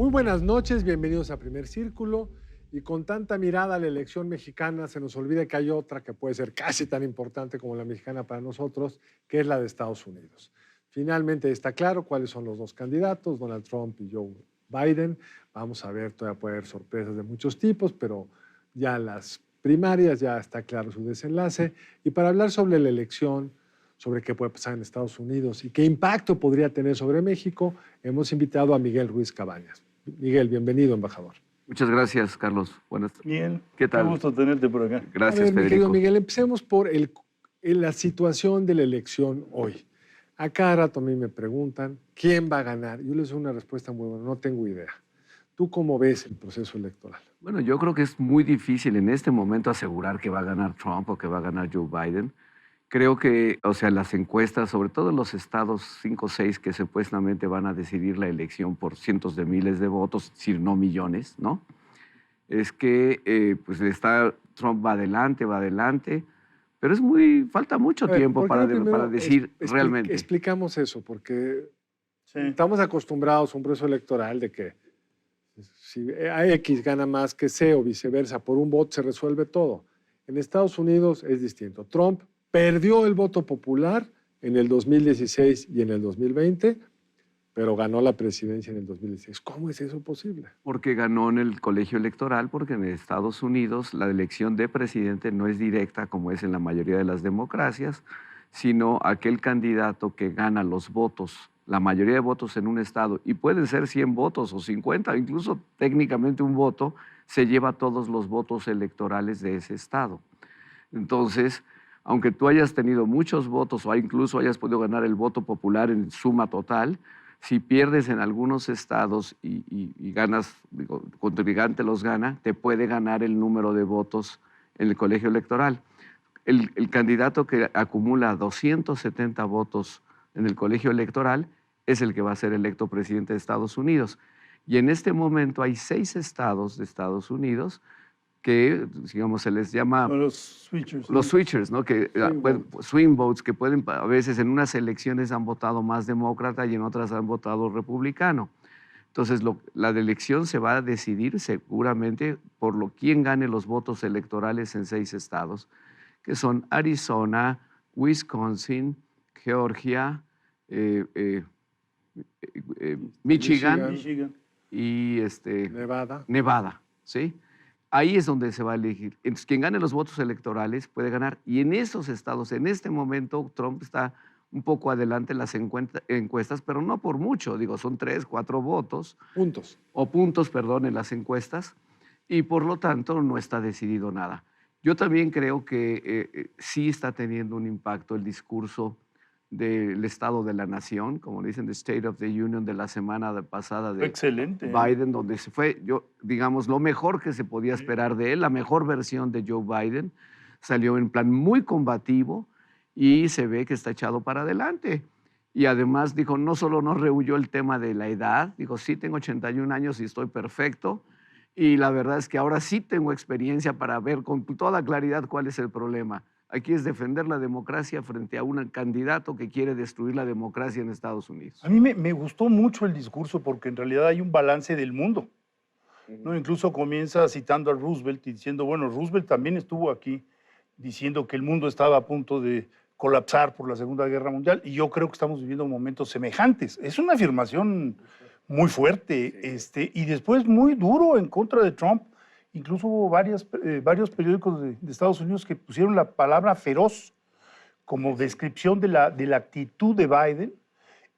Muy buenas noches, bienvenidos a Primer Círculo. Y con tanta mirada a la elección mexicana, se nos olvida que hay otra que puede ser casi tan importante como la mexicana para nosotros, que es la de Estados Unidos. Finalmente está claro cuáles son los dos candidatos, Donald Trump y Joe Biden. Vamos a ver, todavía puede haber sorpresas de muchos tipos, pero ya las primarias ya está claro su desenlace. Y para hablar sobre la elección, sobre qué puede pasar en Estados Unidos y qué impacto podría tener sobre México, hemos invitado a Miguel Ruiz Cabañas. Miguel, bienvenido, embajador. Muchas gracias, Carlos. Buenas tardes. Bien, ¿Qué tal? qué gusto tenerte por acá. Gracias, A ver, mi querido Federico. Miguel, empecemos por la situación de la elección hoy. A cada rato a mí me preguntan quién va a ganar. Yo les doy una respuesta muy buena, no tengo idea. ¿Tú cómo ves el proceso electoral? Bueno, yo creo que es muy difícil en este momento asegurar que va a ganar Trump o que va a ganar Joe Biden. Creo que, o sea, las encuestas, sobre todo en los estados 5 o 6 que supuestamente van a decidir la elección por cientos de miles de votos, si no millones, ¿no? Es que pues Trump va adelante, pero falta mucho tiempo para decir realmente. Explicamos eso, porque Sí. estamos acostumbrados a un proceso electoral de que si X gana más que C o viceversa, por un voto se resuelve todo. En Estados Unidos es distinto. Trump perdió el voto popular en el 2016 y en el 2020, pero ganó la presidencia en el 2016. ¿Cómo es eso posible? Porque ganó en el colegio electoral, porque en Estados Unidos la elección de presidente no es directa como es en la mayoría de las democracias, sino aquel candidato que gana los votos, la mayoría de votos en un estado, y pueden ser 100 votos o 50, incluso técnicamente un voto, se lleva todos los votos electorales de ese estado. Entonces, aunque tú hayas tenido muchos votos o incluso hayas podido ganar el voto popular en suma total, si pierdes en algunos estados y ganas, contrincante los gana, te puede ganar el número de votos en el colegio electoral. El candidato que acumula 270 votos en el colegio electoral es el que va a ser electo presidente de Estados Unidos. Y en este momento hay 6 estados de Estados Unidos que, digamos, se les llama Son los switchers. los switchers, ¿no? Que swing votes, que pueden, a veces en unas elecciones han votado más demócrata y en otras han votado republicano. Entonces, la elección se va a decidir seguramente por quién gane los votos electorales en 6 estados, que son Arizona, Wisconsin, Georgia, Michigan y Nevada, ¿sí? Ahí es donde se va a elegir. Entonces, quien gane los votos electorales puede ganar. Y en esos estados, en este momento, Trump está un poco adelante en las encuestas, pero no por mucho. Digo, son 3, 4 votos. Puntos, perdón, en las encuestas. Y por lo tanto, no está decidido nada. Yo también creo que sí está teniendo un impacto el discurso del Estado de la Nación, como dicen, the State of the Union de la semana pasada de Biden, donde se fue, digamos, lo mejor que se podía esperar de él, la mejor versión de Joe Biden, salió en plan muy combativo y se ve que está echado para adelante. Y además dijo, no solo no rehuyó el tema de la edad, dijo, sí, tengo 81 años y estoy perfecto, y la verdad es que ahora sí tengo experiencia para ver con toda claridad cuál es el problema. Aquí es defender la democracia frente a un candidato que quiere destruir la democracia en Estados Unidos. A mí me gustó mucho el discurso porque en realidad hay un balance del mundo, ¿no? Incluso comienza citando a Roosevelt y diciendo, bueno, Roosevelt también estuvo aquí diciendo que el mundo estaba a punto de colapsar por la Segunda Guerra Mundial y yo creo que estamos viviendo momentos semejantes. Es una afirmación muy fuerte y después muy duro en contra de Trump. Incluso hubo varios periódicos de Estados Unidos que pusieron la palabra feroz como descripción de la actitud de Biden,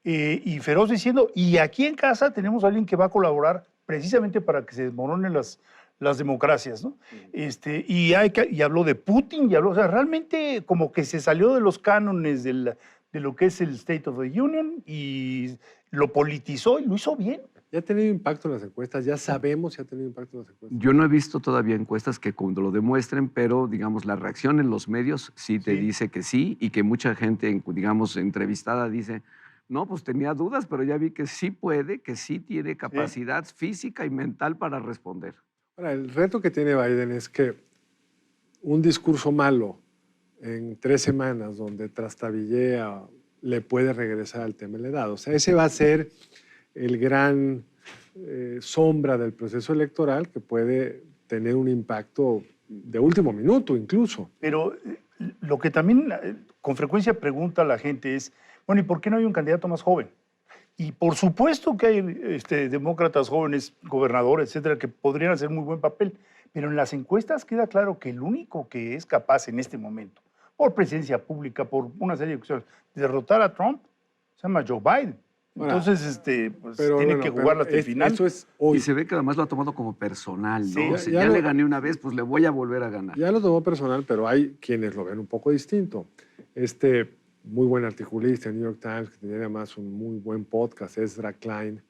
y feroz diciendo, y aquí en casa tenemos a alguien que va a colaborar precisamente para que se desmoronen las democracias, ¿no? Y habló de Putin, o sea, realmente como que se salió de los cánones de lo que es el State of the Union y lo politizó y lo hizo bien. ¿Ya ha tenido impacto en las encuestas? ¿Ya sabemos si ha tenido impacto en las encuestas? Yo no he visto todavía encuestas que cuando lo demuestren, pero digamos la reacción en los medios sí te dice que sí, y que mucha gente, digamos, entrevistada dice, no, pues tenía dudas, pero ya vi que sí puede, que sí tiene capacidad física y mental para responder. Ahora, el reto que tiene Biden es que un discurso malo en 3 semanas donde trastabillea le puede regresar al tema de la edad. O sea, ese va a ser el gran sombra del proceso electoral que puede tener un impacto de último minuto incluso. Pero lo que también con frecuencia pregunta la gente es, bueno, ¿y por qué no hay un candidato más joven? Y por supuesto que hay demócratas jóvenes, gobernadores, etcétera, que podrían hacer muy buen papel, pero en las encuestas queda claro que el único que es capaz en este momento, por presidencia pública, por una serie de cuestiones, de derrotar a Trump, se llama Joe Biden. Entonces, pues, tiene que jugarla hasta el final. Eso es hoy. Y se ve que además lo ha tomado como personal, ¿no? Sí, ya le gané una vez, pues le voy a volver a ganar. Ya lo tomó personal, pero hay quienes lo ven un poco distinto. Muy buen articulista en New York Times, que tenía además un muy buen podcast, Ezra Klein,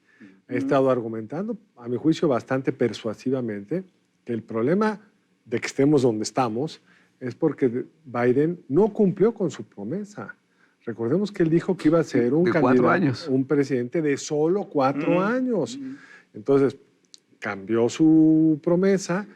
ha estado argumentando, a mi juicio, bastante persuasivamente, que el problema de que estemos donde estamos es porque Biden no cumplió con su promesa. Recordemos que él dijo que iba a ser un candidato, un presidente de solo 4 años. Entonces, cambió su promesa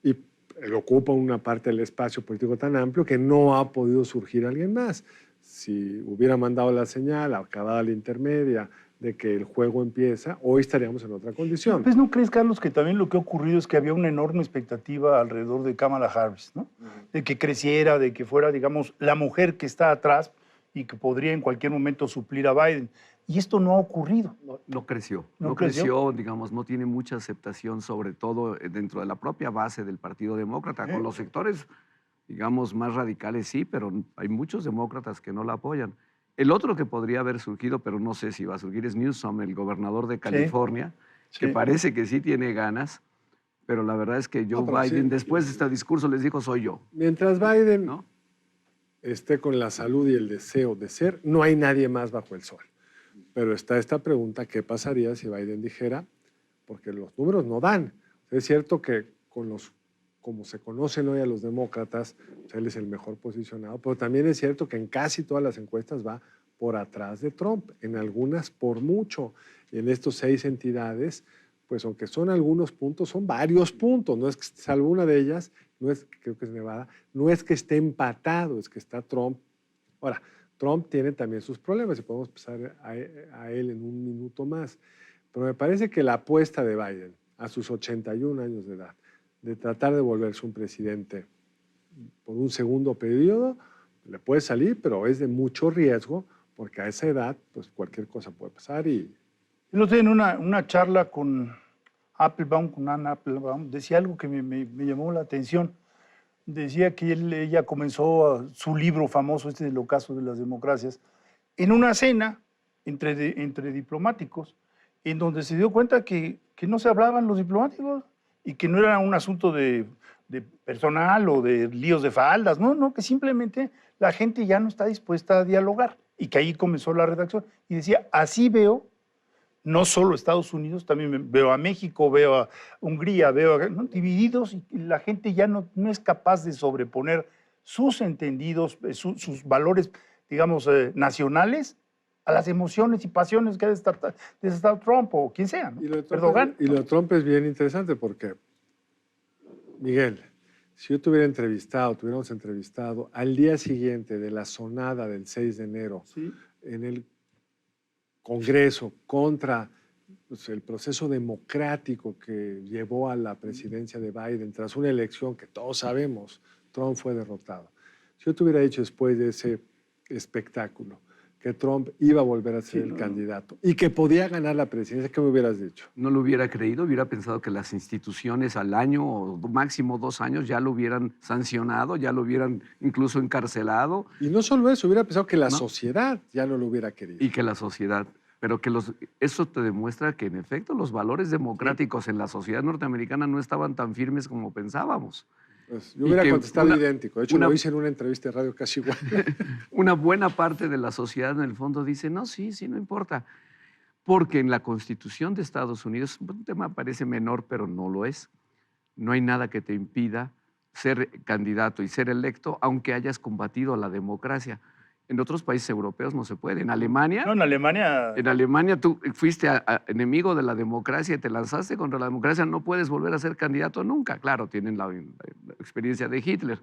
y él ocupa una parte del espacio político tan amplio que no ha podido surgir alguien más. Si hubiera mandado la señal, acabada la intermedia, de que el juego empieza, hoy estaríamos en otra condición. Pues ¿no crees, Carlos, que también lo que ha ocurrido es que había una enorme expectativa alrededor de Kamala Harris, ¿no? De que creciera, de que fuera, digamos, la mujer que está atrás y que podría en cualquier momento suplir a Biden. Y esto no ha ocurrido. No creció. No creció, digamos, no tiene mucha aceptación, sobre todo dentro de la propia base del Partido Demócrata. Con los sectores, digamos, más radicales sí, pero hay muchos demócratas que no la apoyan. El otro que podría haber surgido, pero no sé si va a surgir, es Newsom, el gobernador de California, que parece que sí tiene ganas, pero la verdad es que Joe Biden, después de este discurso, les dijo, soy yo. Mientras Biden esté con la salud y el deseo de ser, no hay nadie más bajo el sol. Pero está esta pregunta, ¿qué pasaría si Biden dijera? Porque los números no dan. Es cierto que como se conocen hoy a los demócratas, pues él es el mejor posicionado, pero también es cierto que en casi todas las encuestas va por atrás de Trump, en algunas por mucho. Y en estos 6 entidades, pues aunque son algunos puntos, son varios puntos. No es que, salvo una de ellas, creo que es Nevada, no es que esté empatado, es que está Trump. Ahora, Trump tiene también sus problemas y podemos pasar a él en un minuto más. Pero me parece que la apuesta de Biden a sus 81 años de edad, de tratar de volverse un presidente por un segundo periodo, le puede salir, pero es de mucho riesgo, porque a esa edad, pues cualquier cosa puede pasar. Y yo en una charla con Applebaum, con Anna Applebaum, decía algo que me llamó la atención. Decía que ella comenzó su libro famoso, del ocaso de las democracias, en una cena entre diplomáticos, en donde se dio cuenta que no se hablaban los diplomáticos, y que no era un asunto de personal o de líos de faldas, no, que simplemente la gente ya no está dispuesta a dialogar y que ahí comenzó la redacción. Y decía, así veo, no solo Estados Unidos, también veo a México, veo a Hungría, divididos y la gente ya no es capaz de sobreponer sus entendidos, sus valores, digamos, nacionales a las emociones y pasiones que ha desatado Trump o quien sea, ¿no? Y lo de Trump es bien interesante porque, Miguel, si yo tuviéramos entrevistado al día siguiente de la sonada del 6 de enero en el Congreso contra el proceso democrático que llevó a la presidencia de Biden tras una elección que todos sabemos, Trump fue derrotado. Si yo te hubiera dicho después de ese espectáculo que Trump iba a volver a ser el candidato y que podía ganar la presidencia, ¿qué me hubieras dicho? No lo hubiera creído, hubiera pensado que las instituciones al año o máximo 2 años ya lo hubieran sancionado, ya lo hubieran incluso encarcelado. Y no solo eso, hubiera pensado que la sociedad ya no lo hubiera querido. Y que la sociedad, pero que eso te demuestra que en efecto los valores democráticos en la sociedad norteamericana no estaban tan firmes como pensábamos. Pues yo hubiera contestado idéntico. De hecho, lo hice en una entrevista de radio casi igual. Una buena parte de la sociedad, en el fondo, dice, no, sí, no importa. Porque en la Constitución de Estados Unidos, un tema parece menor, pero no lo es. No hay nada que te impida ser candidato y ser electo, aunque hayas combatido a la democracia. En otros países europeos no se puede. En Alemania... No, en Alemania... En Alemania tú fuiste enemigo de la democracia y te lanzaste contra la democracia. No puedes volver a ser candidato nunca. Claro, tienen la experiencia de Hitler.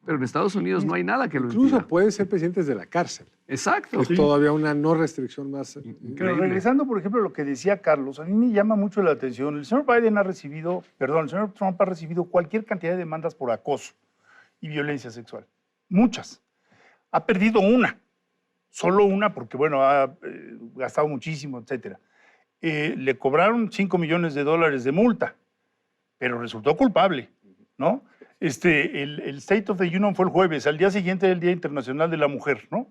Pero en Estados Unidos no hay nada que lo impida. Incluso puede ser presidente desde la cárcel. Exacto. Es todavía una no restricción más increíble. Pero regresando, por ejemplo, a lo que decía Carlos, a mí me llama mucho la atención. El señor Trump ha recibido cualquier cantidad de demandas por acoso y violencia sexual. Muchas. Ha perdido una. Solo una porque, bueno, ha gastado muchísimo, etcétera. Le cobraron $5 millones de multa, pero resultó culpable, ¿no? El State of the Union fue el jueves, al día siguiente del Día Internacional de la Mujer, ¿no?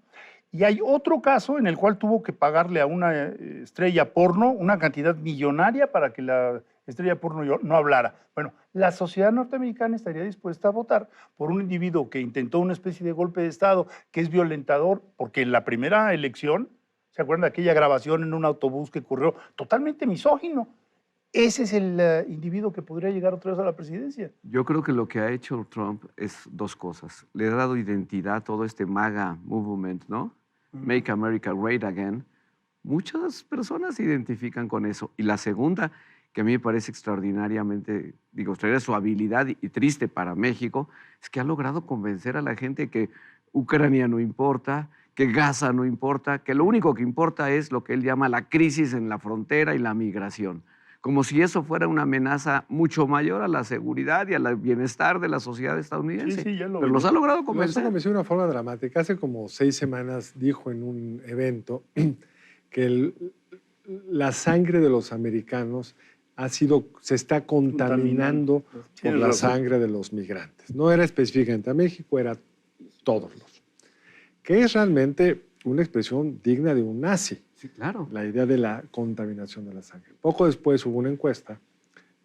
Y hay otro caso en el cual tuvo que pagarle a una estrella porno una cantidad millonaria para que la estrella porno no hablara. Bueno, la sociedad norteamericana estaría dispuesta a votar por un individuo que intentó una especie de golpe de Estado, que es violentador, porque en la primera elección, ¿se acuerdan de aquella grabación en un autobús que ocurrió? Totalmente misógino. Ese es el individuo que podría llegar otra vez a la presidencia. Yo creo que lo que ha hecho Trump es dos cosas. Le ha dado identidad a todo este MAGA movement, ¿no? Make America Great Again. Muchas personas se identifican con eso. Y la segunda, que a mí me parece extraordinariamente, extraordinaria su habilidad y triste para México, es que ha logrado convencer a la gente que Ucrania no importa, que Gaza no importa, que lo único que importa es lo que él llama la crisis en la frontera y la migración. Como si eso fuera una amenaza mucho mayor a la seguridad y al bienestar de la sociedad estadounidense. Sí, ya pero los ha logrado convencer. Los ha convencido de una forma dramática. Hace como 6 semanas dijo en un evento que la sangre de los americanos se está contaminando por la sangre de los migrantes. No era específicamente a México, era todos los. Que es realmente una expresión digna de un nazi. Sí, claro. La idea de la contaminación de la sangre. Poco después hubo una encuesta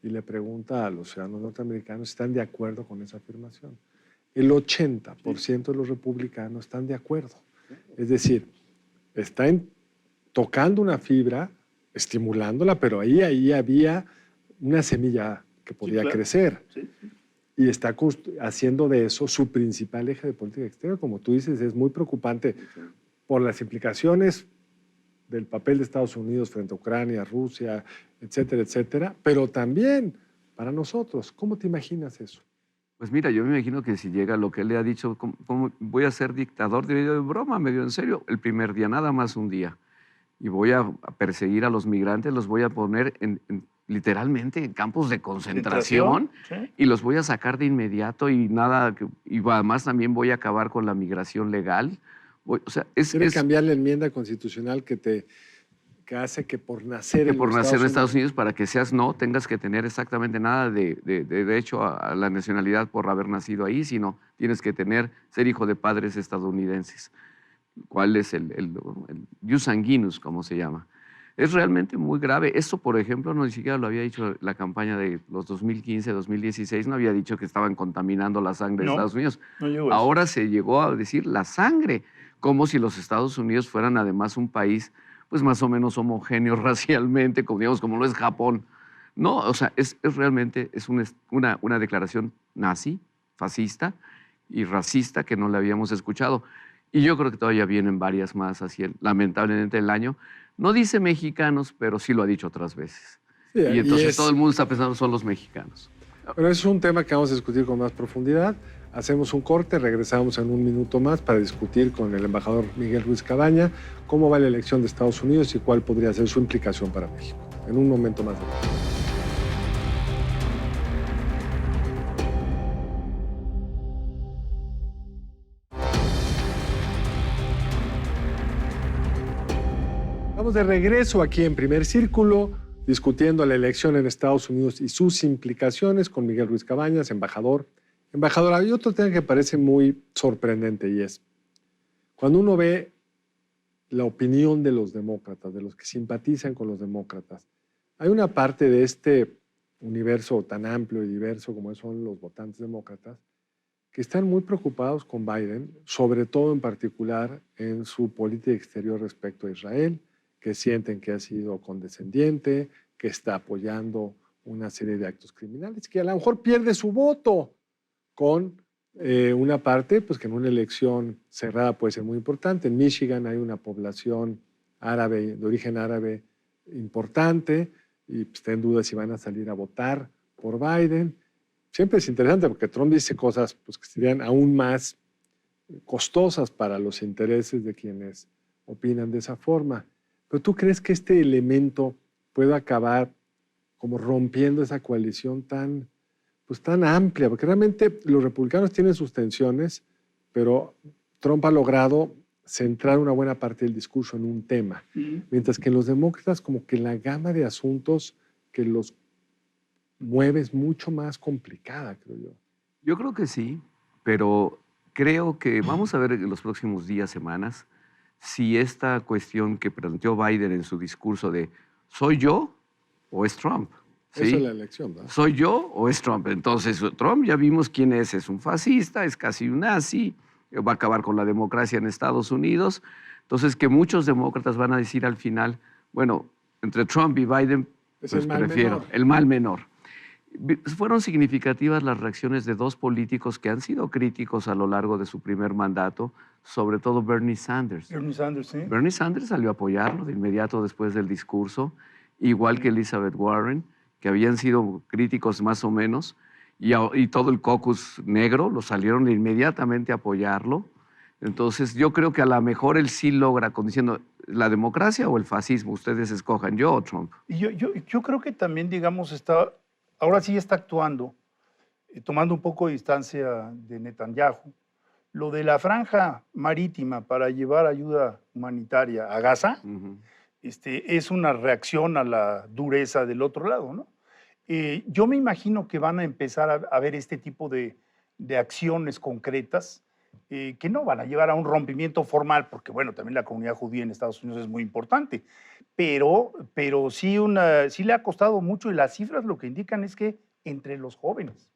y le pregunta a los ciudadanos norteamericanos si están de acuerdo con esa afirmación. El 80% de los republicanos están de acuerdo. Es decir, están tocando una fibra, estimulándola, pero ahí había una semilla que podía crecer. Sí. Y está haciendo de eso su principal eje de política exterior. Como tú dices, es muy preocupante por las implicaciones del papel de Estados Unidos frente a Ucrania, Rusia, etcétera, etcétera, pero también para nosotros. ¿Cómo te imaginas eso? Pues mira, yo me imagino que si llega lo que él le ha dicho, ¿cómo voy a ser dictador? De broma, medio en serio, el primer día, nada más un día. Y voy a perseguir a los migrantes, los voy a poner literalmente en campos de concentración ¿sí? Y los voy a sacar de inmediato y además también voy a acabar con la migración legal. Quiere cambiar la enmienda constitucional que hace que por nacer en Estados Unidos para que tengas que tener exactamente nada de derecho a la nacionalidad por haber nacido ahí, sino tienes que ser hijo de padres estadounidenses. ¿Cuál es el jus sanguinis, como se llama? Es realmente muy grave. Esto, por ejemplo, no ni siquiera lo había dicho la campaña de los 2015, 2016, no había dicho que estaban contaminando la sangre de Estados Unidos. No ahora se llegó a decir la sangre, como si los Estados Unidos fueran además un país pues más o menos homogéneo racialmente, como lo es Japón. No, o sea, es realmente una declaración nazi, fascista y racista que no la habíamos escuchado. Y yo creo que todavía vienen varias más lamentablemente el año. No dice mexicanos, pero sí lo ha dicho otras veces. Sí, y entonces todo el mundo está pensando son los mexicanos. Pero es un tema que vamos a discutir con más profundidad. Hacemos un corte, regresamos en un minuto más para discutir con el embajador Miguel Ruiz Cabaña cómo va la elección de Estados Unidos y cuál podría ser su implicación para México. En un momento más. Estamos de regreso aquí en Primer Círculo, discutiendo la elección en Estados Unidos y sus implicaciones con Miguel Ruiz Cabañas, embajador. Embajador, hay otro tema que parece muy sorprendente y es cuando uno ve la opinión de los demócratas, de los que simpatizan con los demócratas, hay una parte de este universo tan amplio y diverso como son los votantes demócratas que están muy preocupados con Biden, sobre todo en particular en su política exterior respecto a Israel, que sienten que ha sido condescendiente, que está apoyando una serie de actos criminales, que a lo mejor pierde su voto con una parte pues, que en una elección cerrada puede ser muy importante. En Michigan hay una población árabe, de origen árabe importante, y pues, está en duda si van a salir a votar por Biden. siempre es interesante porque Trump dice cosas pues, que serían aún más costosas para los intereses de quienes opinan de esa forma. Pero ¿tú crees que este elemento pueda acabar como rompiendo esa coalición pues, tan amplia? Porque realmente los republicanos tienen sus tensiones, pero Trump ha logrado centrar una buena parte del discurso en un tema, mientras que en los demócratas como que la gama de asuntos que los mueve es mucho más complicada, creo yo. Yo creo que sí, pero creo que vamos a ver en los próximos días, semanas, si esta cuestión que planteó Biden en su discurso de ¿soy yo o es Trump? ¿Sí? Esa es la elección, ¿verdad? ¿Soy yo o es Trump? Entonces, Trump ya vimos quién es un fascista, es casi un nazi, va a acabar con la democracia en Estados Unidos. Entonces, que muchos demócratas van a decir al final, bueno, entre Trump y Biden, es pues prefiero el mal menor. Fueron significativas las reacciones de dos políticos que han sido críticos a lo largo de su primer mandato, sobre todo Bernie Sanders. Bernie Sanders, sí. Bernie Sanders salió a apoyarlo de inmediato después del discurso, igual que Elizabeth Warren, que habían sido críticos más o menos, y todo el caucus negro lo salieron inmediatamente a apoyarlo. Entonces yo creo que a lo mejor él sí logra, diciendo la democracia o el fascismo, ustedes escojan, yo o Trump. Y yo creo que también, digamos, ahora sí está actuando, tomando un poco de distancia de Netanyahu. Lo de la franja marítima para llevar ayuda humanitaria a Gaza es una reacción a la dureza del otro lado, ¿no? Yo me imagino que van a empezar a ver este tipo de acciones concretas que no van a llevar a un rompimiento formal, porque bueno, también la comunidad judía en Estados Unidos es muy importante, pero sí, sí le ha costado mucho, y las cifras lo que indican es que entre los jóvenes,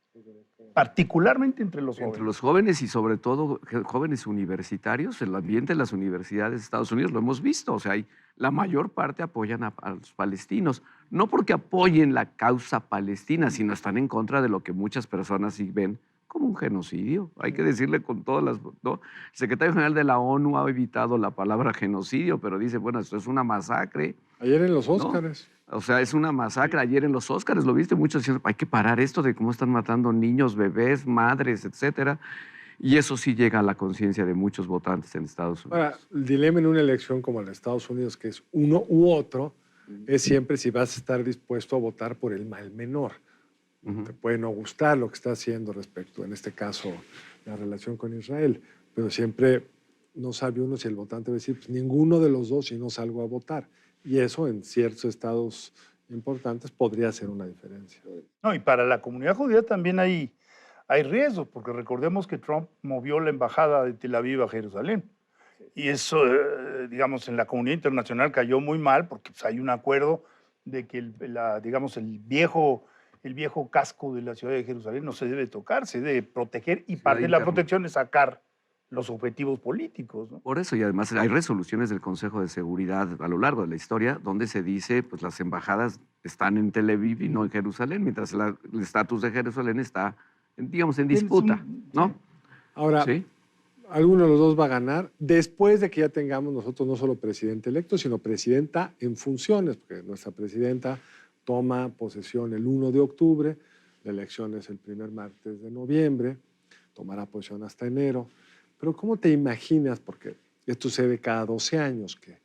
particularmente entre los jóvenes. Entre los jóvenes y sobre todo jóvenes universitarios, el ambiente de las universidades de Estados Unidos lo hemos visto, o sea, la mayor parte apoyan a los palestinos, no porque apoyen la causa palestina, sino están en contra de lo que muchas personas sí ven como un genocidio. Hay que decirle con todas las... ¿no? El secretario general de la ONU ha evitado la palabra genocidio, pero dice, bueno, esto es una masacre. Ayer en los Óscares. ¿No? O sea, es una masacre. Ayer en los Óscares, ¿lo viste? Muchos diciendo, hay que parar esto de cómo están matando niños, bebés, madres, etcétera. Y eso sí llega a la conciencia de muchos votantes en Estados Unidos. Ahora, el dilema en una elección como la de Estados Unidos, que es uno u otro, es siempre si vas a estar dispuesto a votar por el mal menor. Te puede no gustar lo que está haciendo respecto, en este caso, la relación con Israel, pero siempre no sabe uno si el votante va a decir, pues ninguno de los dos si no salgo a votar. Y eso en ciertos estados importantes podría hacer una diferencia. No, y para la comunidad judía también hay riesgos, porque recordemos que Trump movió la embajada de Tel Aviv a Jerusalén. Y eso, digamos, en la comunidad internacional cayó muy mal, porque pues, hay un acuerdo de que, digamos, el viejo casco de la ciudad de Jerusalén no se debe tocar, se debe proteger, y parte de la protección es sacar los objetivos políticos, ¿no? Por eso, y además hay resoluciones del Consejo de Seguridad a lo largo de la historia donde se dice, pues las embajadas están en Tel Aviv y no en Jerusalén, mientras el estatus de Jerusalén está, digamos, en disputa, ¿no? Sí. Ahora, ¿sí? Alguno de los dos va a ganar después de que ya tengamos nosotros no solo presidente electo, sino presidenta en funciones, porque nuestra presidenta toma posesión el 1 de octubre, la elección es el primer martes de noviembre, tomará posesión hasta enero. Pero ¿cómo te imaginas? Porque esto sucede cada 12 años, que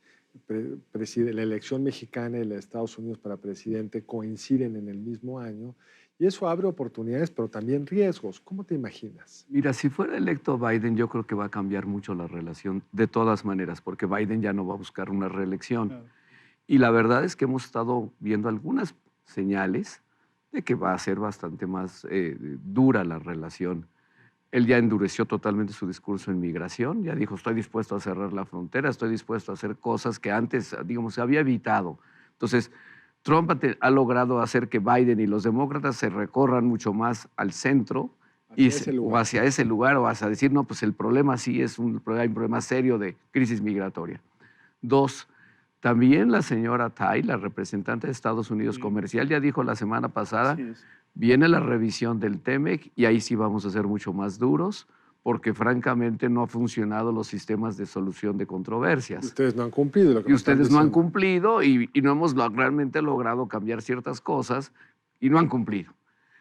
la elección mexicana y la de Estados Unidos para presidente coinciden en el mismo año, y eso abre oportunidades, pero también riesgos. ¿Cómo te imaginas? Mira, si fuera electo Biden, yo creo que va a cambiar mucho la relación de todas maneras, porque Biden ya no va a buscar una reelección. Claro. Y la verdad es que hemos estado viendo algunas señales de que va a ser bastante más dura la relación. Él ya endureció totalmente su discurso en migración, ya dijo, estoy dispuesto a cerrar la frontera, estoy dispuesto a hacer cosas que antes, digamos, se había evitado. Entonces, Trump ha logrado hacer que Biden y los demócratas se recorran mucho más al centro o hacia ese lugar, o hacia decir, no, pues el problema sí es hay un problema serio de crisis migratoria. 2, también la señora Tai, la representante de Estados Unidos comercial, ya dijo la semana pasada, viene la revisión del TEMEC y ahí sí vamos a ser mucho más duros, porque francamente no han funcionado los sistemas de solución de controversias. Ustedes no han cumplido lo que y ustedes no han cumplido y no hemos realmente logrado cambiar ciertas cosas y no han cumplido.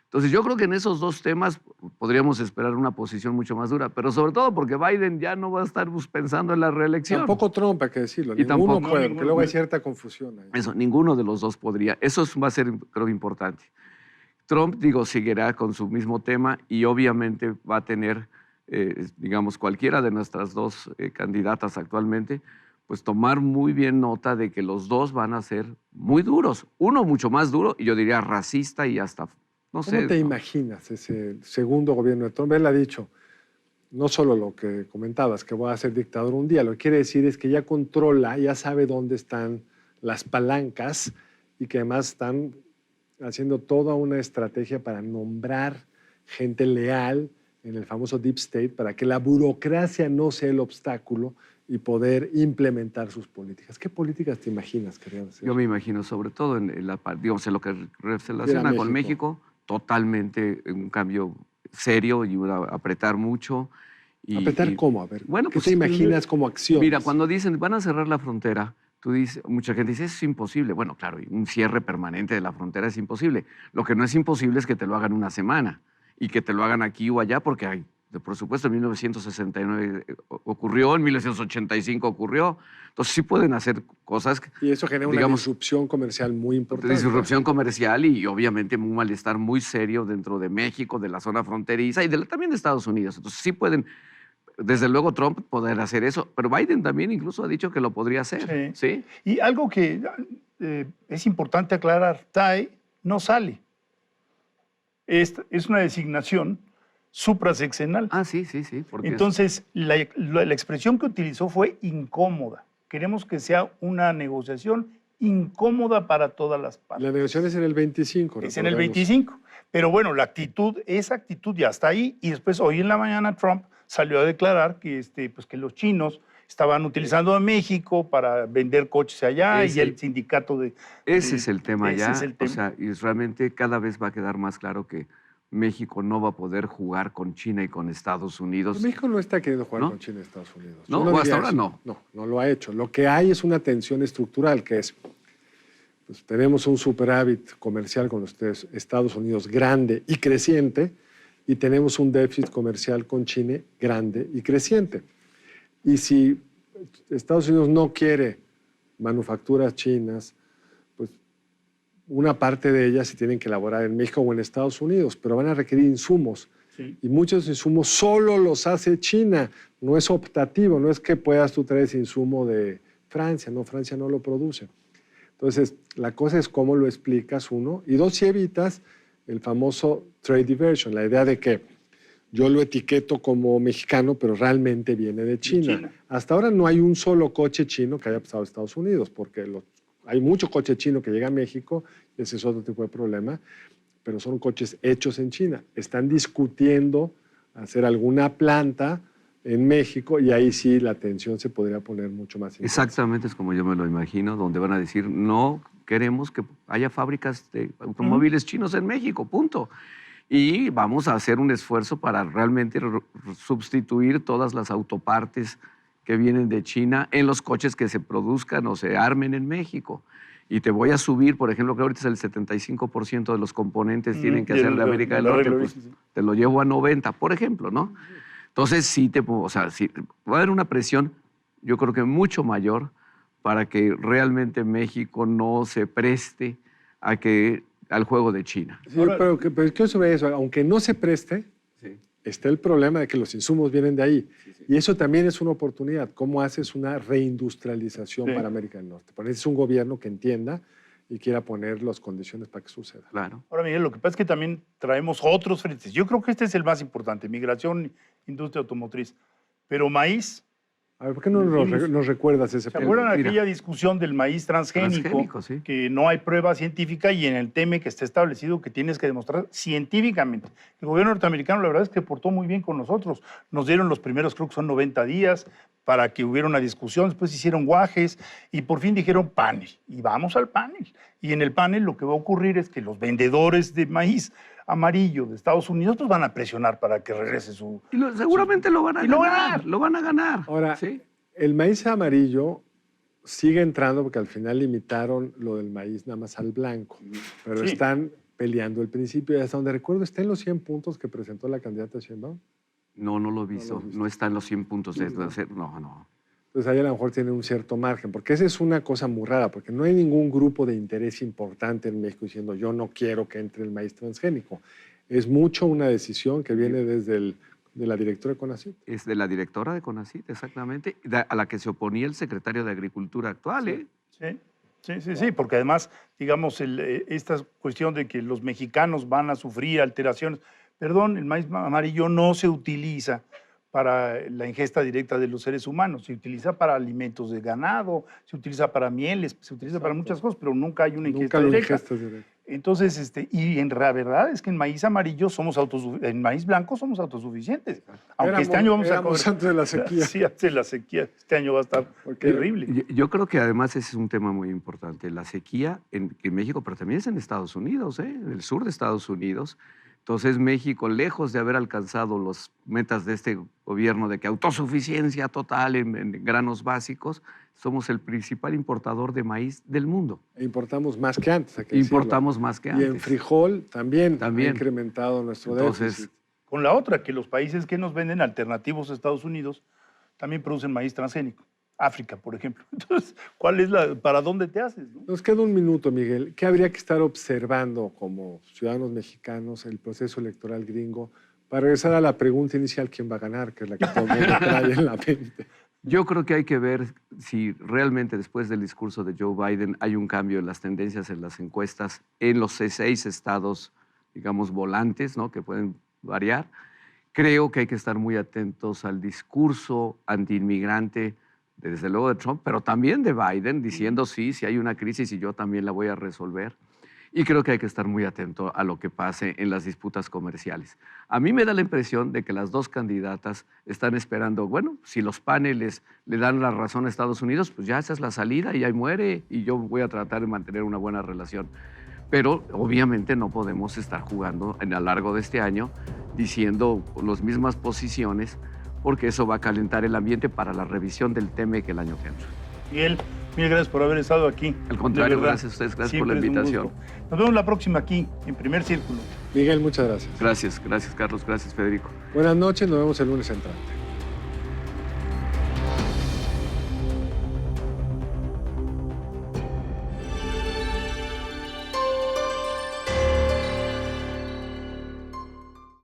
Entonces yo creo que en esos dos temas podríamos esperar una posición mucho más dura, pero sobre todo porque Biden ya no va a estar pensando en la reelección. Tampoco Trump, hay que decirlo. Y ninguno tampoco, puede, porque luego hay cierta confusión ahí. Eso, ninguno de los dos podría. Eso va a ser, creo, importante. Trump, digo, seguirá con su mismo tema y obviamente va a tener, digamos, cualquiera de nuestras dos candidatas actualmente, pues tomar muy bien nota de que los dos van a ser muy duros. Uno mucho más duro y yo diría racista y hasta, no sé. ¿Cómo te imaginas ese segundo gobierno de Trump? Él ha dicho, no solo lo que comentabas, que va a ser dictador un día, lo que quiere decir es que ya controla, ya sabe dónde están las palancas y que además están haciendo toda una estrategia para nombrar gente leal en el famoso Deep State para que la burocracia no sea el obstáculo y poder implementar sus políticas. ¿Qué políticas te imaginas que deben ser? Yo me imagino, sobre todo en la parte, digamos, en lo que se relaciona con México, totalmente un cambio serio y apretar mucho. ¿Apretar cómo? A ver, bueno, ¿qué pues, te imaginas como acción? Mira, cuando dicen van a cerrar la frontera, mucha gente dice, eso es imposible. Bueno, claro, un cierre permanente de la frontera es imposible. Lo que no es imposible es que te lo hagan una semana y que te lo hagan aquí o allá, porque hay, por supuesto, en 1969 ocurrió, en 1985 ocurrió. Entonces sí pueden hacer cosas. Y eso genera una disrupción comercial muy importante. Disrupción comercial y obviamente un malestar muy serio dentro de México, de la zona fronteriza y también de Estados Unidos. Entonces sí pueden, desde luego Trump poder hacer eso, pero Biden también incluso ha dicho que lo podría hacer. ¿Sí? Y algo que es importante aclarar, TAE no sale. Es una designación suprasexenal. Sí. Entonces, la expresión que utilizó fue incómoda. Queremos que sea una negociación incómoda para todas las partes. La negociación es en el 25. Es en el 25. Pero bueno, esa actitud ya está ahí. Y después, hoy en la mañana, Trump salió a declarar que, pues, que los chinos estaban utilizando a México para vender coches allá y el sindicato de... Ese es el tema ya. Es el tema. O sea, y realmente cada vez va a quedar más claro que México no va a poder jugar con China y con Estados Unidos. Pero México no está queriendo jugar con China y Estados Unidos. No, hasta ahora no. No lo ha hecho. Lo que hay es una tensión estructural, que es, pues, tenemos un superávit comercial con los Estados Unidos grande y creciente, y tenemos un déficit comercial con China grande y creciente. Y si Estados Unidos no quiere manufacturas chinas, pues una parte de ellas se tienen que elaborar en México o en Estados Unidos, pero van a requerir insumos. Sí. Y muchos insumos solo los hace China. No es optativo, no es que puedas tú traer ese insumo de Francia, no, Francia no lo produce. Entonces, la cosa es cómo lo explicas, uno, y dos, si evitas el famoso trade diversion, la idea de que yo lo etiqueto como mexicano, pero realmente viene de China. Hasta ahora no hay un solo coche chino que haya pasado a Estados Unidos, porque hay mucho coche chino que llega a México, ese es otro tipo de problema, pero son coches hechos en China. Están discutiendo hacer alguna planta en México y ahí sí la tensión se podría poner mucho más intensa. Exactamente, es como yo me lo imagino, donde van a decir, no queremos que haya fábricas de automóviles chinos en México, punto. Y vamos a hacer un esfuerzo para realmente sustituir todas las autopartes que vienen de China en los coches que se produzcan o se armen en México. Y te voy a subir, por ejemplo, que ahorita es el 75% de los componentes tienen que ser de América del Norte, pues te lo llevo a 90, por ejemplo, ¿no? Entonces sí, sí, va a haber una presión, yo creo que mucho mayor, para que realmente México no se preste al juego de China. Sí, pero ¿qué sobre eso? Aunque no se preste, está el problema de que los insumos vienen de ahí. Y eso también es una oportunidad. ¿Cómo haces una reindustrialización para América del Norte? Porque es un gobierno que entienda y quiera poner las condiciones para que suceda. Claro. Ahora, Miguel, lo que pasa es que también traemos otros frentes. Yo creo que este es el más importante, migración, industria automotriz. Pero maíz... A ver, ¿por qué no nos recuerdas ese punto? ¿Se acuerdan aquella discusión del maíz transgénico? Sí. Que no hay prueba científica y en el tema que está establecido que tienes que demostrar científicamente. El gobierno norteamericano, la verdad es que portó muy bien con nosotros. Nos dieron los primeros, creo que son 90 días, para que hubiera una discusión. Después hicieron guajes y por fin dijeron panel. Y vamos al panel. Y en el panel lo que va a ocurrir es que los vendedores de maíz amarillo de Estados Unidos pues van a presionar para que regrese su... Seguramente lo van a ganar. Lo van a ganar. Ahora, el maíz amarillo sigue entrando porque al final limitaron lo del maíz nada más al blanco. Pero están peleando el principio. Y hasta donde recuerdo, está en los 100 puntos que presentó la candidata Sheinbaum. No, no lo he visto. No está en los 100 puntos. Sí, no. Entonces ahí a lo mejor tiene un cierto margen, porque esa es una cosa muy rara, porque no hay ningún grupo de interés importante en México diciendo yo no quiero que entre el maíz transgénico. Es mucho una decisión que viene desde de la directora de CONACYT. Es de la directora de CONACYT, exactamente, a la que se oponía el secretario de Agricultura actual, Sí, porque además, digamos, esta cuestión de que los mexicanos van a sufrir alteraciones. Perdón, el maíz amarillo no se utiliza para la ingesta directa de los seres humanos, se utiliza para alimentos de ganado, se utiliza para mieles, se utiliza para muchas cosas, pero nunca hay una ingesta directa. Entonces, y la verdad es que en maíz amarillo en maíz blanco somos autosuficientes. Aunque este año vamos a comer antes de la sequía. Sí, antes de la sequía. Este año va a estar terrible. Yo creo que además ese es un tema muy importante. La sequía en México, pero también es en Estados Unidos, en el sur de Estados Unidos. Entonces México, lejos de haber alcanzado las metas de este gobierno de que autosuficiencia total en granos básicos, somos el principal importador de maíz del mundo. E importamos más que antes. Importamos más que antes. Y en frijol también ha incrementado nuestro déficit. Con la otra, que los países que nos venden alternativos a Estados Unidos también producen maíz transgénico. África, por ejemplo. Entonces, ¿para dónde te haces? ¿No? Nos queda un minuto, Miguel. ¿Qué habría que estar observando como ciudadanos mexicanos el proceso electoral gringo para regresar a la pregunta inicial, ¿quién va a ganar? Que es la que todo el mundo trae en la mente. Yo creo que hay que ver si realmente después del discurso de Joe Biden hay un cambio en las tendencias en las encuestas en los 6 estados, digamos, volantes, ¿no? Que pueden variar. Creo que hay que estar muy atentos al discurso antiinmigrante, desde luego de Trump, pero también de Biden, diciendo sí, si hay una crisis y yo también la voy a resolver. Y creo que hay que estar muy atento a lo que pase en las disputas comerciales. A mí me da la impresión de que las dos candidatas están esperando, bueno, si los paneles le dan la razón a Estados Unidos, pues ya esa es la salida y ahí muere y yo voy a tratar de mantener una buena relación. Pero obviamente no podemos estar jugando a lo largo de este año diciendo las mismas posiciones, porque eso va a calentar el ambiente para la revisión del TEMEC el año que entra. Miguel, mil gracias por haber estado aquí. Al contrario, gracias a ustedes, gracias por la invitación. Nos vemos la próxima aquí, en Primer Círculo. Miguel, muchas gracias. Gracias Carlos, gracias Federico. Buenas noches, nos vemos el lunes entrante.